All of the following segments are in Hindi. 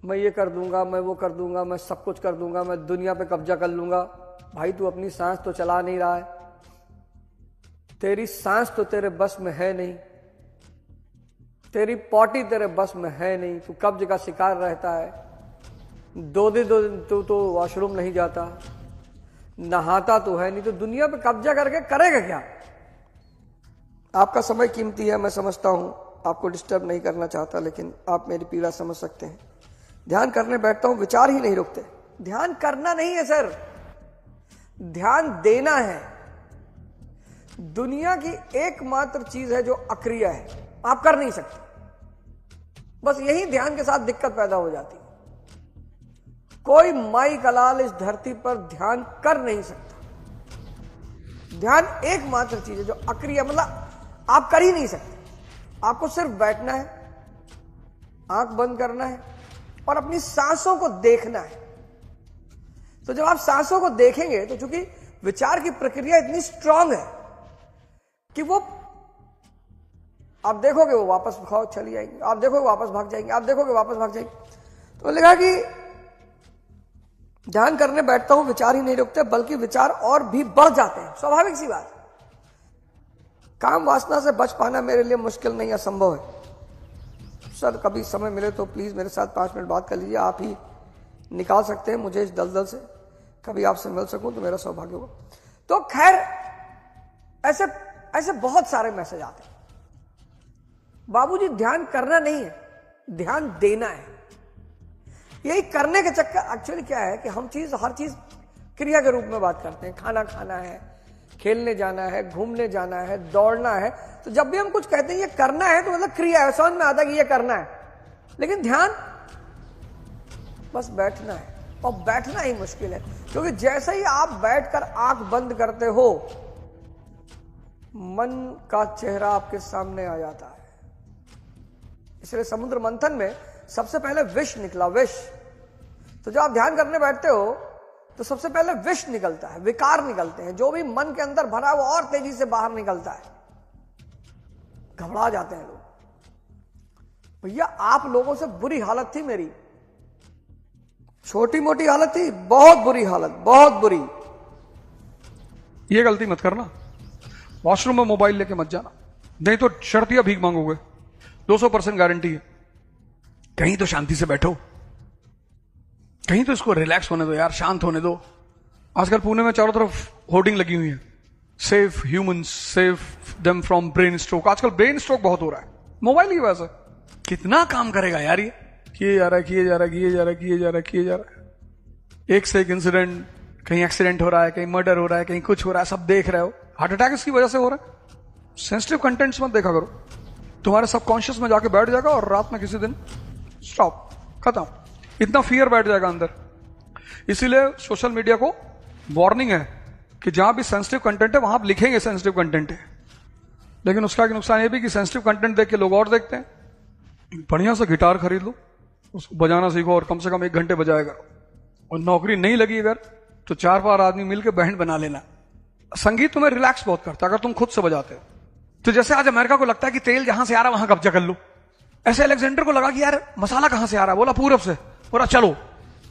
मैं ये कर दूंगा, मैं वो कर दूंगा, मैं सब कुछ कर दूंगा, मैं दुनिया पे कब्जा कर लूंगा। भाई तू अपनी सांस तो चला नहीं रहा है, तेरी सांस तो तेरे बस में है नहीं, तेरी पॉटी तेरे बस में है नहीं, तू कब्ज का शिकार रहता है। 2 दिन तू तो वॉशरूम नहीं जाता, नहाता तो है नहीं, तो दुनिया पे कब्जा करके करेगा क्या? आपका समय कीमती है, मैं समझता हूं, आपको डिस्टर्ब नहीं करना चाहता, लेकिन आप मेरी पीड़ा समझ सकते हैं। ध्यान करने बैठता हूं, विचार ही नहीं रुकते। ध्यान करना नहीं है सर, ध्यान देना है। दुनिया की एकमात्र चीज है जो अक्रिय है, आप कर नहीं सकते। बस यही ध्यान के साथ दिक्कत पैदा हो जाती है। कोई माई कलाल इस धरती पर ध्यान कर नहीं सकता। ध्यान एकमात्र चीज है जो अक्रिय, मतलब आप कर ही नहीं सकते। आपको सिर्फ बैठना है, आंख बंद करना है और अपनी सांसों को देखना है। तो जब आप सांसों को देखेंगे तो चूंकि विचार की प्रक्रिया इतनी स्ट्रांग है कि वो आप देखोगे वो वापस चली जाएंगे, आप देखोगे वापस भाग जाएंगे, आप देखोगे वापस भाग जाएंगे। तो लगा कि ध्यान करने बैठता हूं, विचार ही नहीं रुकते, बल्कि विचार और भी बढ़ जाते हैं। स्वाभाविक सी बात। काम वासना से बच पाना मेरे लिए मुश्किल नहीं, असंभव है। सर कभी समय मिले तो प्लीज मेरे साथ 5 मिनट बात कर लीजिए, आप ही निकाल सकते हैं मुझे इस दलदल से। कभी आपसे मिल सकूं तो मेरा सौभाग्य होगा। तो खैर ऐसे ऐसे बहुत सारे मैसेज आते हैं, बाबूजी ध्यान करना नहीं है, ध्यान देना है। यही करने के चक्कर एक्चुअली क्या है कि हम हर चीज क्रिया के रूप में बात करते हैं। खाना खाना है, खेलने जाना है, घूमने जाना है, दौड़ना है। तो जब भी हम कुछ कहते हैं ये करना है तो मतलब क्रिया है, समझ में आता है कि ये करना है। लेकिन ध्यान बस बैठना है, और बैठना ही मुश्किल है, क्योंकि जैसे ही आप बैठकर आंख बंद करते हो मन का चेहरा आपके सामने आ जाता है। इसलिए समुद्र मंथन में सबसे पहले विष निकला, विष। तो जब आप ध्यान करने बैठते हो तो सबसे पहले विष निकलता है, विकार निकलते हैं। जो भी मन के अंदर भरा है वो और तेजी से बाहर निकलता है। घबरा जाते हैं लोग। भैया आप लोगों से बुरी हालत थी मेरी, छोटी मोटी हालत थी, बहुत बुरी हालत, बहुत बुरी। ये गलती मत करना, वॉशरूम में मोबाइल लेके मत जाना, नहीं तो शर्तिया भीख मांगोगे। 200% गारंटी है। कहीं तो शांति से बैठो, कहीं तो इसको रिलैक्स होने दो यार, शांत होने दो। आजकल पुणे में चारों तरफ होर्डिंग लगी हुई है, save humans, save them from brain stroke. आजकल ब्रेन स्ट्रोक बहुत हो रहा है मोबाइल की वजह से। कितना काम करेगा यार ये, किए जा रहा है, किए जा रहा है, किए जा रहा है, किए जा रहा है, किए जा रहा है। एक से एक इंसिडेंट, कहीं एक्सीडेंट हो रहा है, कहीं मर्डर हो रहा है, कहीं कुछ हो रहा है, सब देख रहे हो। हार्ट अटैक इसकी वजह से हो रहा है। सेंसिटिव कंटेंट्स मत देखा करो, तुम्हारे सबकॉन्शियस में जाके बैठ जाएगा और रात में किसी दिन स्टॉप, खत्म। इतना फियर बैठ जाएगा अंदर। इसीलिए सोशल मीडिया को वार्निंग है कि जहां भी सेंसिटिव कंटेंट है वहां आप लिखेंगे सेंसिटिव कंटेंट है, लेकिन उसका नुकसान ये भी कि सेंसिटिव कंटेंट देख के लोग और देखते हैं। बढ़िया सा गिटार खरीद लो, उसको बजाना सीखो और कम से कम 1 घंटे बजाया करो। और नौकरी नहीं लगी अगर तो 4-5 आदमी मिलकर बैंड बना लेना। संगीत तुम्हें रिलैक्स बहुत करता है अगर तुम खुद से बजाते हो। तो जैसे आज अमेरिका को लगता है कि तेल जहां से आ रहा है वहां कब्जा कर लो, ऐसे अलेक्जेंडर को लगा कि यार मसाला कहां से आ रहा है, बोला पूरब से। बोला चलो,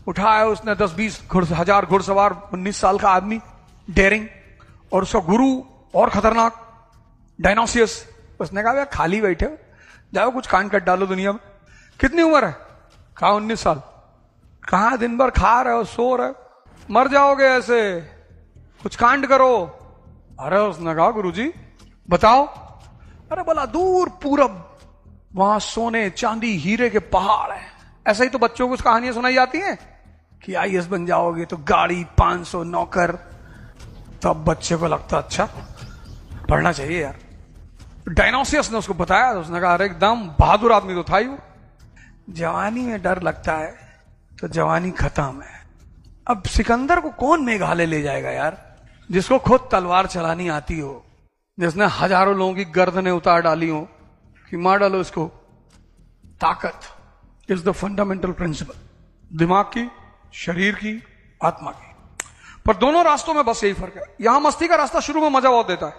उठाया उसने 10-20 हजार घुड़सवार, 19 साल का आदमी, डेयरिंग, और उसका गुरु और खतरनाक डायनोसियस। उसने कहा यार खाली बैठे हो, जाओ कुछ कांड कट डालो दुनिया में। कितनी उम्र है? कहा 19 साल। कहा दिन भर खा रहे हो, सो रहे हो, मर जाओगे ऐसे, कुछ कांड करो। अरे उसने कहा गुरुजी बताओ। अरे बोला दूर पूरब, वहां सोने चांदी हीरे के पहाड़ है। ऐसा ही तो बच्चों को कहानियां सुनाई जाती हैं कि आईएएस बन जाओगे तो गाड़ी, 500 नौकर। तब बच्चे को लगता अच्छा पढ़ना चाहिए यार। डायनोसियस ने उसको बताया, उसने कहा अरे एकदम बहादुर आदमी तो था ही वो। जवानी में डर लगता है तो जवानी खत्म है। अब सिकंदर को कौन मेघालय ले जाएगा यार, जिसको खुद तलवार चलानी आती हो, जिसने हजारों लोगों की गर्दनें उतार डाली हो कि मार डालो इसको। ताकत इज द फंडामेंटल प्रिंसिपल, दिमाग की, शरीर की, आत्मा की। पर दोनों रास्तों में बस यही फर्क है। यहां मस्ती का रास्ता शुरू में मजा बहुत देता है,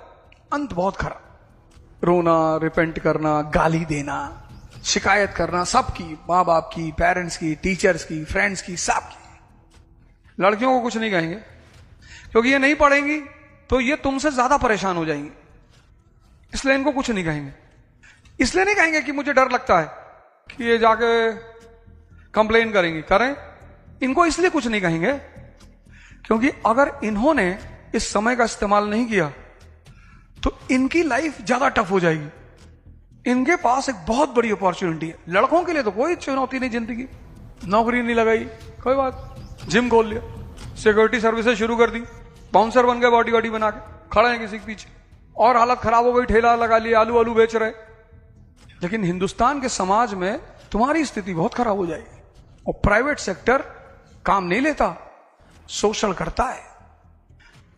अंत बहुत खराब। रोना, रिपेंट करना, गाली देना, शिकायत करना सबकी, माँ बाप की, पेरेंट्स की, टीचर्स की, फ्रेंड्स की, सबकी। लड़कियों को कुछ नहीं कहेंगे क्योंकि ये नहीं पढ़ेंगी तो ये तुमसे ज्यादा परेशान हो जाएंगी, इसलिए इनको कुछ नहीं कहेंगे। इसलिए नहीं कहेंगे कि मुझे डर लगता है कि ये जाके कंप्लेन करेंगी, करें, इनको इसलिए कुछ नहीं कहेंगे क्योंकि अगर इन्होंने इस समय का इस्तेमाल नहीं किया तो इनकी लाइफ ज्यादा टफ हो जाएगी। इनके पास एक बहुत बड़ी अपॉर्चुनिटी है। लड़कों के लिए तो कोई चुनौती नहीं जिंदगी, नौकरी नहीं लगाई, कोई बात, जिम खोल लिया, सिक्योरिटी सर्विसेज शुरू कर दी, बाउंसर बन गए, बॉडी वॉडी बना के खड़े हैं किसी के पीछे, और हालत खराब हो गई, ठेला लगा लिया, आलू आलू बेच रहे। लेकिन हिंदुस्तान के समाज में तुम्हारी स्थिति बहुत खराब हो जाएगी। और प्राइवेट सेक्टर काम नहीं लेता, सोशल करता है।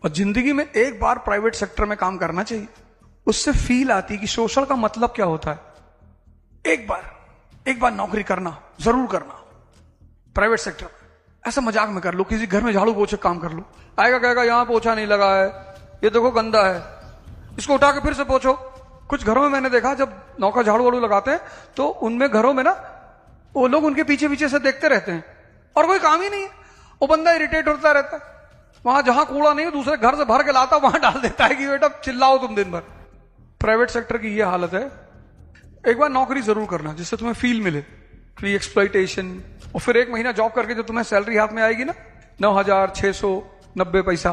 और जिंदगी में एक बार प्राइवेट सेक्टर में काम करना चाहिए, उससे फील आती कि सोशल का मतलब क्या होता है। एक बार नौकरी करना, जरूर करना प्राइवेट सेक्टर में। ऐसा मजाक में कर लो, किसी घर में झाड़ू पोछे काम कर लो, आएगा कहेगा यहां पोछा नहीं लगा है, ये देखो गंदा है, इसको उठा के फिर से पोछो। कुछ घरों में मैंने देखा जब नौका झाड़ू वाड़ू लगाते हैं तो उनमें घरों में ना वो लोग उनके पीछे पीछे से देखते रहते हैं और कोई काम ही नहीं है। वो बंदा इरिटेट होता रहता है, वहां जहां कूड़ा नहीं है दूसरे घर से भर के लाता वहां डाल देता है कि बेटा चिल्लाओ तुम दिन भर। प्राइवेट सेक्टर की ये हालत है। एक बार नौकरी जरूर करना जिससे तुम्हें फील मिले, फ्री एक्सप्लॉइटेशन। और फिर एक महीना जॉब करके जब तुम्हें सैलरी हाथ में आएगी ना 9,690 पैसा,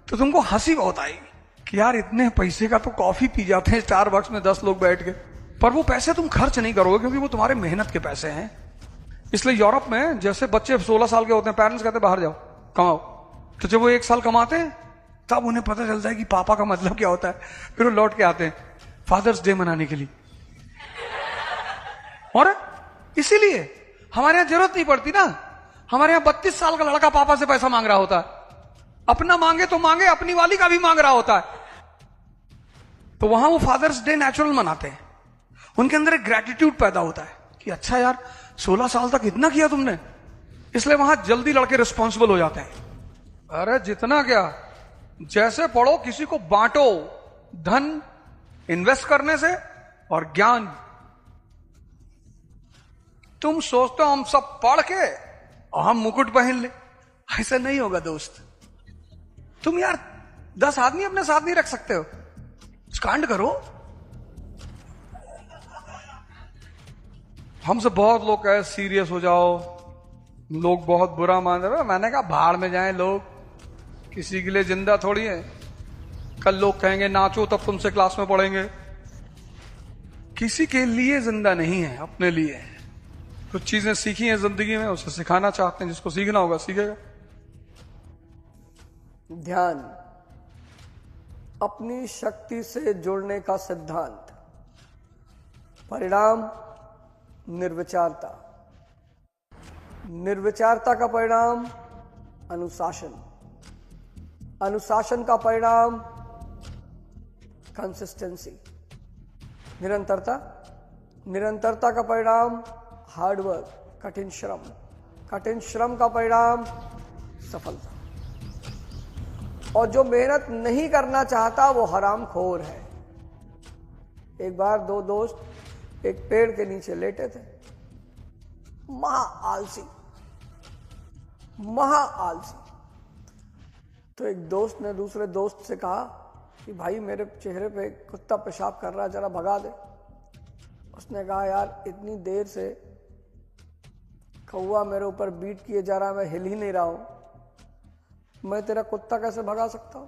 तो तुमको हंसी बहुत आएगी कि यार इतने पैसे का तो कॉफी पी जाते हैं स्टारबक्स में 10 लोग बैठ के। पर वो पैसे तुम खर्च नहीं करोगे क्योंकि वो तुम्हारे मेहनत के पैसे हैं। इसलिए यूरोप में जैसे बच्चे 16 साल के होते हैं, पेरेंट्स कहते हैं बाहर जाओ कमाओ, तो जब वो 1 साल कमाते हैं तब उन्हें पता चलता है कि पापा का मतलब क्या होता है। फिर वो लौट के आते हैं फादर्स डे मनाने के लिए। और इसीलिए हमारे यहां जरूरत नहीं पड़ती ना, हमारे यहां 32 साल का लड़का पापा से पैसा मांग रहा होता है। अपना मांगे तो मांगे, अपनी वाली का भी मांग रहा होता है। तो वहां वो फादर्स डे नेचुरल मनाते हैं, उनके अंदर एक ग्रेटिट्यूड पैदा होता है कि अच्छा यार 16 साल तक इतना किया तुमने, इसलिए वहां जल्दी लड़के रिस्पॉन्सिबल हो जाते हैं। अरे जितना क्या, जैसे पढ़ो किसी को बांटो, धन इन्वेस्ट करने से और ज्ञान। तुम सोचते हो हम सब पढ़ के और हम मुकुट पहन ले, ऐसा नहीं होगा दोस्त। तुम यार 10 आदमी अपने साथ नहीं रख सकते हो, कांड करो। हमसे बहुत लोग कहे सीरियस हो जाओ, लोग बहुत बुरा मान रहे हैं। मैंने कहा भाड़ में जाएं लोग, किसी के लिए जिंदा थोड़ी है। कल लोग कहेंगे नाचो तब तुमसे क्लास में पढ़ेंगे। किसी के लिए जिंदा नहीं है, अपने लिए है। कुछ चीजें सीखी हैं जिंदगी में, उसे सिखाना चाहते हैं, जिसको सीखना होगा सीखेगा। ध्यान, अपनी शक्ति से जुड़ने का सिद्धांत। परिणाम निर्विचारता, निर्विचारता का परिणाम अनुशासन, अनुशासन का परिणाम कंसिस्टेंसी, निरंतरता, निरंतरता का परिणाम हार्डवर्क, कठिन श्रम, कठिन श्रम का परिणाम सफलता। और जो मेहनत नहीं करना चाहता वो हरामखोर है। एक बार 2 दोस्त एक पेड़ के नीचे लेटे थे, महा आलसी, महा आलसी। तो एक दोस्त ने दूसरे दोस्त से कहा कि भाई मेरे चेहरे पे कुत्ता पेशाब कर रहा है, जरा भगा दे। उसने कहा यार इतनी देर से कौवा मेरे ऊपर बीट किए जा रहा है, मैं हिल ही नहीं रहा हूं, मैं तेरा कुत्ता कैसे भगा सकता हूं।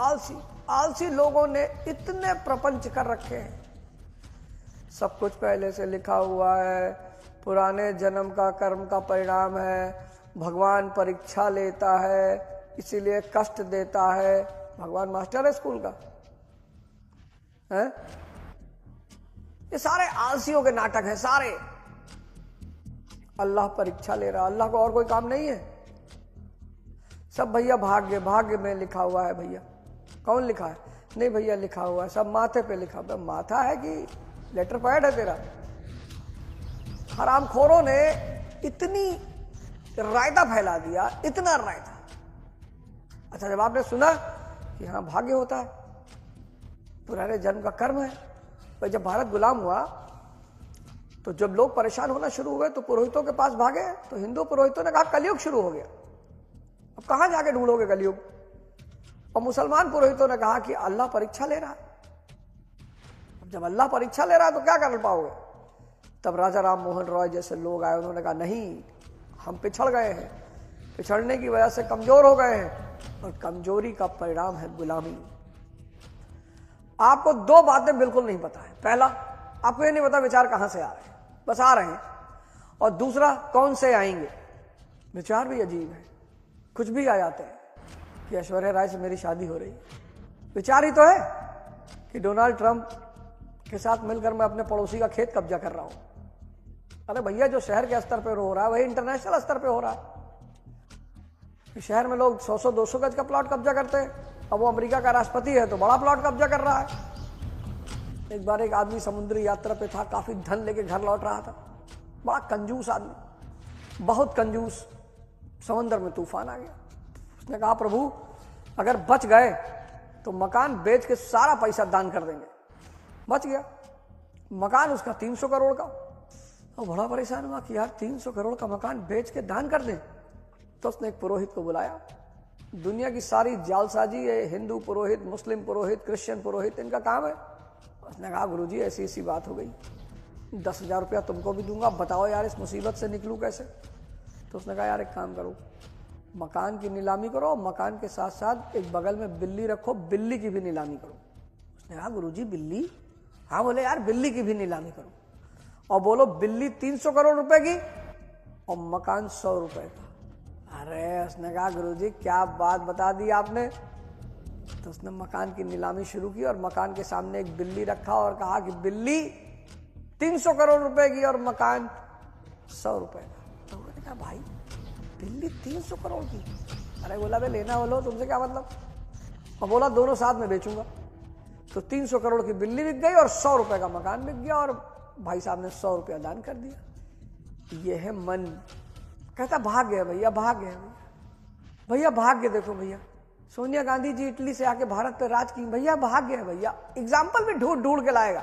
आलसी, आलसी लोगों ने इतने प्रपंच कर रखे हैं, सब कुछ पहले से लिखा हुआ है, पुराने जन्म का कर्म का परिणाम है, भगवान परीक्षा लेता है इसीलिए कष्ट देता है। भगवान मास्टर है स्कूल का है? ये सारे आलसियों के नाटक हैं सारे। अल्लाह परीक्षा ले रहा, अल्लाह को और कोई काम नहीं है। सब भैया भाग्य, भाग्य में लिखा हुआ है भैया। कौन लिखा है? नहीं भैया लिखा हुआ है, सब माथे पे लिखा हुआ है। माथा है कि लेटर पैड है तेरा? हरामखोरों ने इतनी रायता फैला दिया, इतना रायता। अच्छा जब आपने सुना कि हाँ भाग्य होता है, पुराने जन्म का कर्म है। भाई जब भारत गुलाम हुआ तो जब लोग परेशान होना शुरू हुए तो पुरोहितों के पास भागे, तो हिंदू पुरोहितों ने कहा कलयुग शुरू हो गया, अब कहां जाके ढूंढोगे कलयुग। और मुसलमान पुरोहितों ने कहा कि अल्लाह परीक्षा ले रहा है, अब जब अल्लाह परीक्षा ले रहा है तो क्या कर पाओगे। तब राजा राम मोहन रॉय जैसे लोग आए, उन्होंने कहा नहीं, हम पिछड़ गए हैं, पिछड़ने की वजह से कमजोर हो गए हैं, और कमजोरी का परिणाम है गुलामी। आपको दो बातें बिल्कुल नहीं पता है। पहला, आपको ये नहीं पता विचार कहां से आ रहे हैं, बस आ रहे हैं। और दूसरा, कौन से आएंगे। विचार भी अजीब है, कुछ भी आ जाते हैं कि ऐश्वर्या राय से मेरी शादी हो रही है, विचार ही तो है कि डोनाल्ड ट्रंप के साथ मिलकर मैं अपने पड़ोसी का खेत कब्जा कर रहा हूं। अरे भैया, जो शहर के स्तर पे हो रहा है वही इंटरनेशनल स्तर पे हो रहा है। शहर में लोग 100-200 गज का प्लॉट कब्जा करते हैं, अब वो अमेरिका का राष्ट्रपति है तो बड़ा प्लॉट कब्जा कर रहा है। एक बार एक आदमी समुद्री यात्रा पे था, काफी धन लेके घर लौट रहा था, बड़ा कंजूस आदमी, बहुत कंजूस। समुद्र में तूफान आ गया। उसने कहा प्रभु अगर बच गए तो मकान बेच के सारा पैसा दान कर देंगे। बच गया मकान उसका 300 करोड़ का। और बड़ा परेशान हुआ कि यार 300 करोड़ का मकान बेच के दान कर दें। तो उसने एक पुरोहित को बुलाया। दुनिया की सारी जालसाजी है, हिंदू पुरोहित, मुस्लिम पुरोहित, क्रिश्चियन पुरोहित, इनका काम है। उसने कहा गुरुजी ऐसी ऐसी बात हो गई, 10,000 रुपया तुमको भी दूंगा, बताओ यार इस मुसीबत से निकलूं कैसे। तो उसने कहा यार एक काम करो, मकान की नीलामी करो, मकान के साथ साथ एक बगल में बिल्ली रखो, बिल्ली की भी नीलामी करो। उसने कहा गुरुजी बिल्ली? हाँ। बोले यार बिल्ली की भी नीलामी करो, और बोलो बिल्ली 300 करोड़ रुपए की और मकान 100 रुपए का। अरे उसने कहा गुरुजी क्या बात बता दी आपने। तो उसने मकान की नीलामी शुरू की और मकान के सामने एक बिल्ली रखा और कहा कि बिल्ली 300 करोड़ रुपए की और मकान 100 रुपए का। तो उसने कहा भाई बिल्ली 300 करोड़ की? अरे बोला भाई लेना बोलो, तुमसे क्या मतलब। और बोला दोनों साथ में बेचूंगा। तो 300 करोड़ की बिल्ली बिक गई और 100 रुपए का मकान बिक गया, और भाई साहब ने 100 रुपया दान कर दिया। ये है मन। कहता भाग्य है भैया, भाग्य है भैया, भैया भाग्य देखो भैया, सोनिया गांधी जी इटली से आके भारत पे राज की, भैया भाग्य है भैया। एग्जाम्पल भी ढूंढ ढूंढ के लाएगा,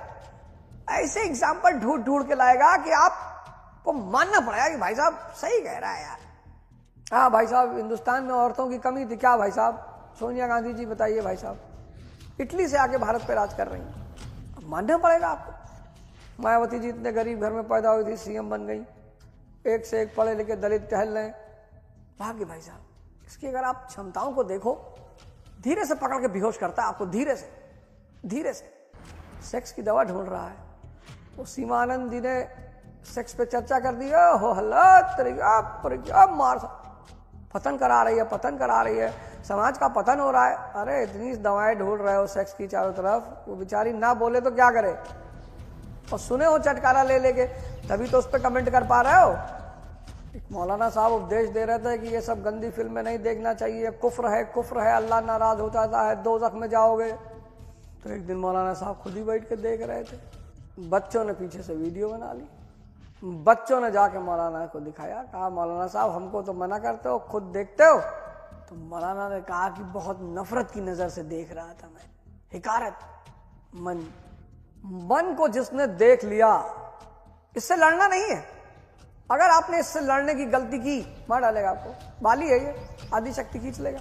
ऐसे एग्जाम्पल ढूंढ ढूंढ के लाएगा कि आपको मानना पड़ेगा कि भाई साहब सही कह रहा है यार। हाँ भाई साहब, हिंदुस्तान में औरतों की कमी थी क्या भाई साहब? सोनिया गांधी जी बताइए भाई साहब, इटली से आके भारत पे राज कर रही हैं, मानना पड़ेगा आपको। मायावती जी इतने गरीब घर में पैदा हुई थी, सीएम बन गई, एक से एक पढ़े लिखे दलित टहल रहे, भाग्य भाई साहब। इसकी अगर आप क्षमताओं को देखो, धीरे से पकड़ के बेहोश करता है आपको, धीरे से धीरे से। सेक्स की दवा ढूंढ रहा है। तो सीमा आनंद जी ने सेक्स पे चर्चा कर दी, हो हल्ला तरीका मार पतन करा रही है, पतन करा रही है, समाज का पतन हो रहा है। अरे इतनी दवाएं ढूंढ रहे हो सेक्स की चारों तरफ, वो बेचारी ना बोले तो क्या करे, और सुने हो चटकारा ले लेके, तभी तो उस पर कमेंट कर पा रहे हो। एक मौलाना साहब उपदेश दे रहे थे कि ये सब गंदी फिल्में नहीं देखना चाहिए, कुफ्र है, अल्लाह नाराज हो जाता है, दोज़ख में जाओगे। तो एक दिन मौलाना साहब खुद ही बैठ के देख रहे थे, बच्चों ने पीछे से वीडियो बना ली, बच्चों ने जाके मौलाना को दिखाया, कहा मौलाना साहब हमको तो मना करते हो, खुद देखते हो। तो मौलाना ने कहा कि बहुत नफरत की नजर से देख रहा था मैं, हिकारत। मन को जिसने देख लिया, इससे लड़ना नहीं है। अगर आपने इससे लड़ने की गलती की, मार डालेगा आपको, बाली है ये, आदि शक्ति खींच लेगा।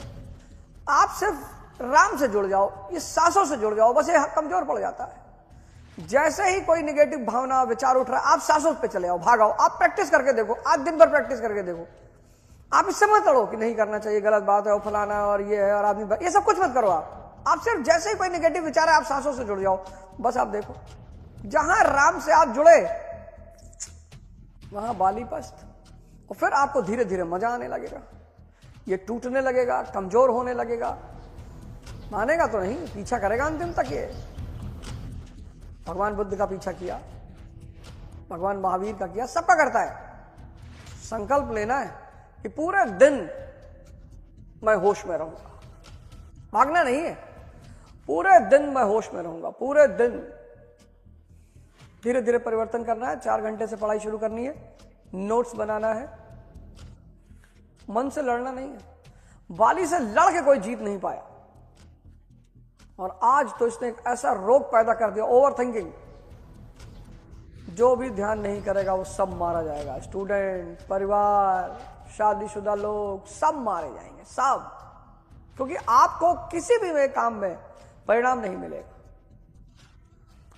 आप सिर्फ राम से जुड़ जाओ, ये सांसों से जुड़ जाओ, बस ये कमजोर पड़ जाता है। जैसे ही कोई निगेटिव भावना विचार उठ रहा है, आप सांसों पे चले आओ, भागाओ। आप प्रैक्टिस करके देखो, आज दिन भर प्रैक्टिस करके देखो। आप इससे मत लड़ो कि नहीं करना चाहिए, गलत बात है, और फलाना और ये है और आदमी, ये सब कुछ मत करो। आप सिर्फ जैसे ही कोई निगेटिव विचार है, आप सांसों से जुड़ जाओ, बस आप देखो। जहां राम से आप जुड़े वहां बाली पस्त, और फिर आपको धीरे धीरे मजा आने लगेगा, ये टूटने लगेगा, कमजोर होने लगेगा। मानेगा तो नहीं, पीछा करेगा अंतिम तक। ये भगवान बुद्ध का पीछा किया, भगवान महावीर का किया, सबका करता है। संकल्प लेना है कि पूरे दिन मैं होश में रहूंगा, भागना नहीं है, पूरे दिन मैं होश में रहूंगा, पूरे दिन। धीरे धीरे परिवर्तन करना है। 4 घंटे से पढ़ाई शुरू करनी है, नोट्स बनाना है, मन से लड़ना नहीं है। बाली से लड़ के कोई जीत नहीं पाया, और आज तो इसने एक ऐसा रोग पैदा कर दिया, ओवर थिंकिंग। जो भी ध्यान नहीं करेगा वो सब मारा जाएगा। स्टूडेंट, परिवार, शादीशुदा लोग सब मारे जाएंगे, सब। क्योंकि आपको किसी भी काम में परिणाम नहीं मिलेगा।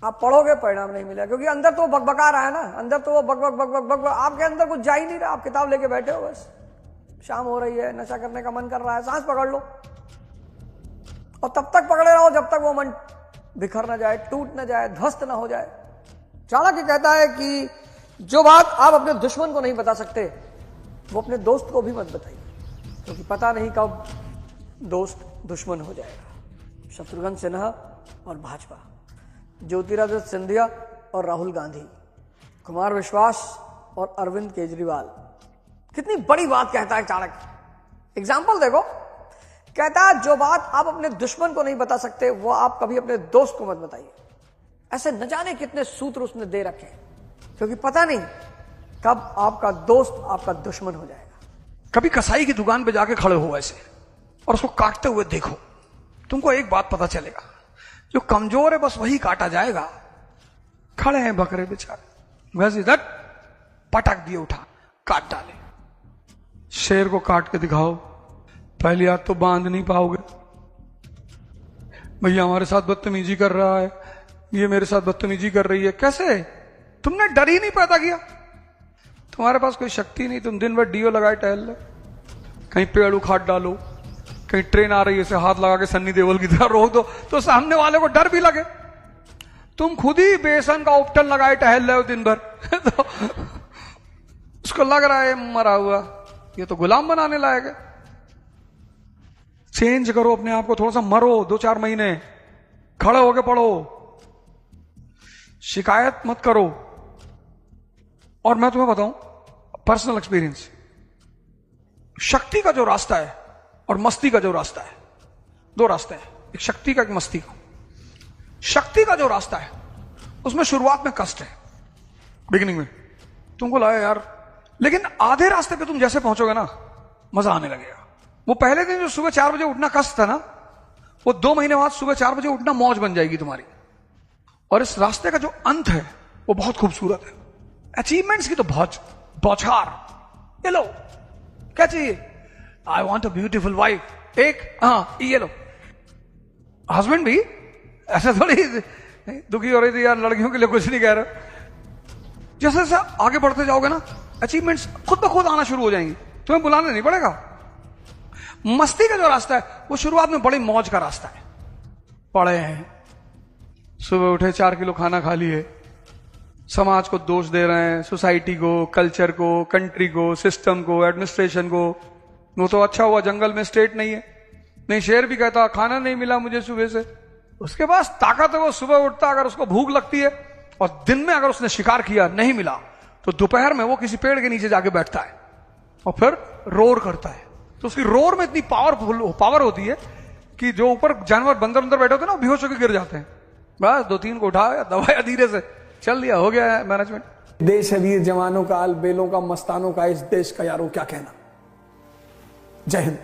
आप पढ़ोगे परिणाम नहीं मिलेगा, क्योंकि अंदर तो बकबका रहा है ना, अंदर तो वो बक बक बक बक बक बक, आपके अंदर कुछ जा ही नहीं रहा। आप किताब लेके बैठे हो, बस शाम हो रही है, नशा करने का मन कर रहा है, सांस पकड़ लो और तब तक पकड़े रहो जब तक वो मन बिखर ना जाए, टूट ना जाए, ध्वस्त ना हो जाए। चाणक्य कहता है कि जो बात आप अपने दुश्मन को नहीं बता सकते वो अपने दोस्त को भी मत बताइए, क्योंकि पता नहीं कब दोस्त दुश्मन हो जाएगा। शत्रुघ्न सिन्हा और भाजपा, ज्योतिरादित्य सिंधिया और राहुल गांधी, कुमार विश्वास और अरविंद केजरीवाल। कितनी बड़ी बात कहता है चाणक्य। एग्जाम्पल देखो, कहता है जो बात आप अपने दुश्मन को नहीं बता सकते वो आप कभी अपने दोस्त को मत बताइए। ऐसे न जाने कितने सूत्र उसने दे रखे, क्योंकि पता नहीं कब आपका दोस्त आपका दुश्मन हो जाएगा। कभी कसाई की दुकान पे जाके खड़े हो ऐसे और उसको काटते हुए देखो, तुमको एक बात पता चलेगा, जो कमजोर है बस वही काटा जाएगा। खड़े हैं बकरे बेचारे, वैसे इधर पटक दिए, उठा काट डाले। शेर को काट के दिखाओ, पहली हाथ तो बांध नहीं पाओगे। भैया हमारे साथ बदतमीजी कर रहा है, ये मेरे साथ बदतमीजी कर रही है। कैसे? तुमने डर ही नहीं पैदा किया, तुम्हारे पास कोई शक्ति नहीं। तुम दिन भर डीओ लगाए टहल लो, कहीं पेड़ उखाड़ डालो, कहीं ट्रेन आ रही है उसे हाथ लगा के सन्नी देओल की तरह रोक दो तो सामने वाले को डर भी लगे। तुम खुद ही बेसन का उपटन लगाए टहल रहे हो दिन भर तो उसको लग रहा है मरा हुआ, ये तो गुलाम बनाने लायक है। चेंज करो अपने आप को, थोड़ा सा मरो 2-4 महीने, खड़े होके पढ़ो, शिकायत मत करो। और मैं तुम्हें बताऊं पर्सनल एक्सपीरियंस, शक्ति का जो रास्ता है और मस्ती का जो रास्ता है, 2 रास्ते हैं, एक शक्ति का एक मस्ती का। शक्ति का जो रास्ता है उसमें शुरुआत में कष्ट है, बिगिनिंग में तुमको लगा यार, लेकिन आधे रास्ते पे तुम जैसे पहुंचोगे ना मजा आने लगेगा। वो पहले दिन जो सुबह 4 बजे उठना कष्ट था ना, वो 2 महीने बाद सुबह 4 बजे उठना मौज बन जाएगी तुम्हारी। और इस रास्ते का जो अंत है वो बहुत खूबसूरत है। अचीवमेंट्स की तो बौछार, ये लो क्या चाहिए, I want a beautiful wife, एक हाँ ये लो। हस्बैंड भी ऐसा थोड़ी दुखी हो रही थी यार, लड़कियों के लिए कुछ नहीं कह रहे। जैसे जैसे आगे बढ़ते जाओगे ना, अचीवमेंट्स खुद ब खुद आना शुरू हो जाएंगी, तुम्हें बुलाना नहीं पड़ेगा। मस्ती का जो रास्ता है वो शुरुआत में बड़ी मौज का रास्ता है। पढ़े हैं, सुबह उठे 4 किलो खाना खा लिए, समाज को दोष दे रहे हैं, सोसाइटी को, कल्चर को, कंट्री को, सिस्टम को, एडमिनिस्ट्रेशन को। वो तो अच्छा हुआ जंगल में स्टेट नहीं है, नहीं शेर भी कहता खाना नहीं मिला मुझे सुबह से। उसके पास ताकत है, वो सुबह उठता, अगर उसको भूख लगती है और दिन में अगर उसने शिकार किया नहीं मिला तो दोपहर में वो किसी पेड़ के नीचे जाके बैठता है और फिर रोर करता है। तो उसकी रोर में इतनी पावर होती है कि जो ऊपर जानवर बंदर अंदर बैठे होते हैं ना, बेहोश होकर गिर जाते हैं। बस 2-3 को उठाया, दबाया धीरे से, चल दिया, हो गया मैनेजमेंट। देश है वीर जवानों का, बेलों का, मस्तानों का, इस देश का यारों क्या कहना। जय हिंद।